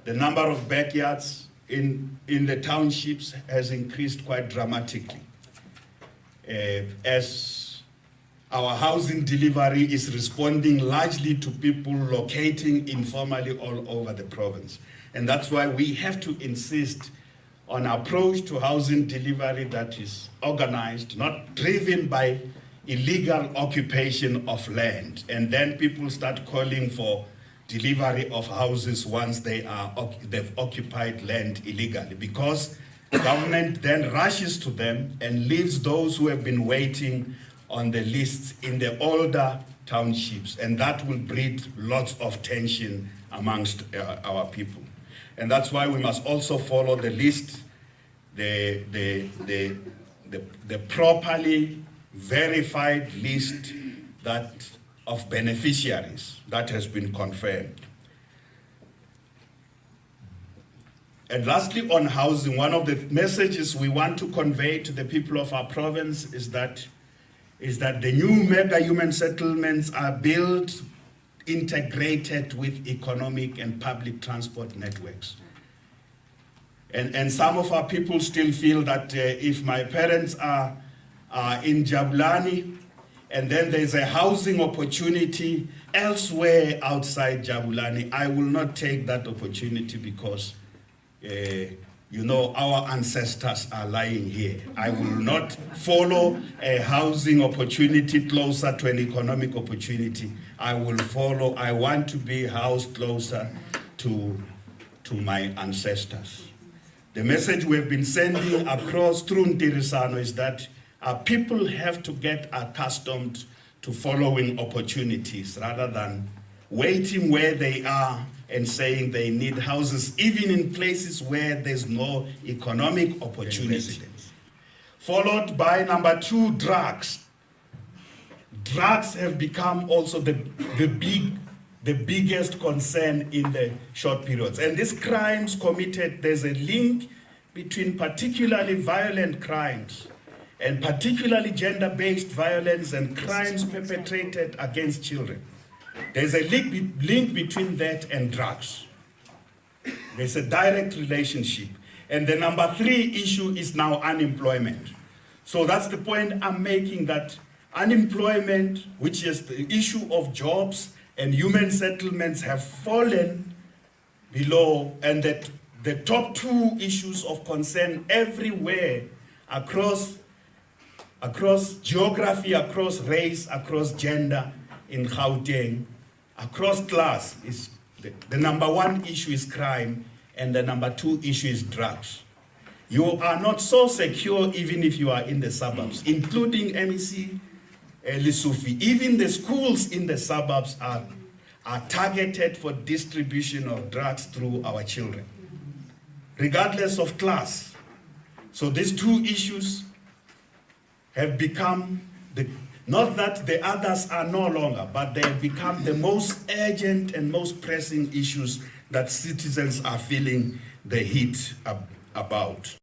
The number of backyards in the townships has increased quite dramatically. As our housing delivery is responding largely to people locating informally all over the province. And that's why we have to insist on an approach to housing delivery that is organized, not driven by illegal occupation of land. And then people start calling for delivery of houses once they've occupied land illegally, because the government then rushes to them and leaves those who have been waiting on the lists in the older townships, and that will breed lots of tension amongst our people. And that's why we must also follow the list, the properly verified list of beneficiaries that has been confirmed. And lastly, on housing, one of the messages we want to convey to the people of our province is that the new mega human settlements are built integrated with economic and public transport networks. And some of our people still feel that if my parents are in Jabulani and then there's a housing opportunity elsewhere outside Jabulani, I will not take that opportunity because our ancestors are lying here. I will not follow a housing opportunity closer to an economic opportunity. I want to be housed closer to my ancestors. The message we've been sending across through Ntirisano is that our people have to get accustomed to following opportunities rather than waiting where they are and saying they need houses, even in places where there's no economic opportunity. Followed by number 2, drugs. Drugs have become also the biggest concern in the short periods. And these crimes committed, there's a link between particularly violent crimes and particularly gender-based violence and crimes perpetrated against children. There's a link between that and drugs. There's a direct relationship. And the number 3 issue is now unemployment. So that's the point I'm making, that unemployment, which is the issue of jobs and human settlements, have fallen below, and that the top 2 issues of concern everywhere across geography, across race, across gender in Gauteng, across class, is the number 1 issue is crime, and the number 2 issue is drugs. You are not so secure even if you are in the suburbs, including MEC Lesufi. Even the schools in the suburbs are targeted for distribution of drugs through our children, regardless of class. So these 2 issues have become, not that the others are no longer, but they have become the most urgent and most pressing issues that citizens are feeling the heat about.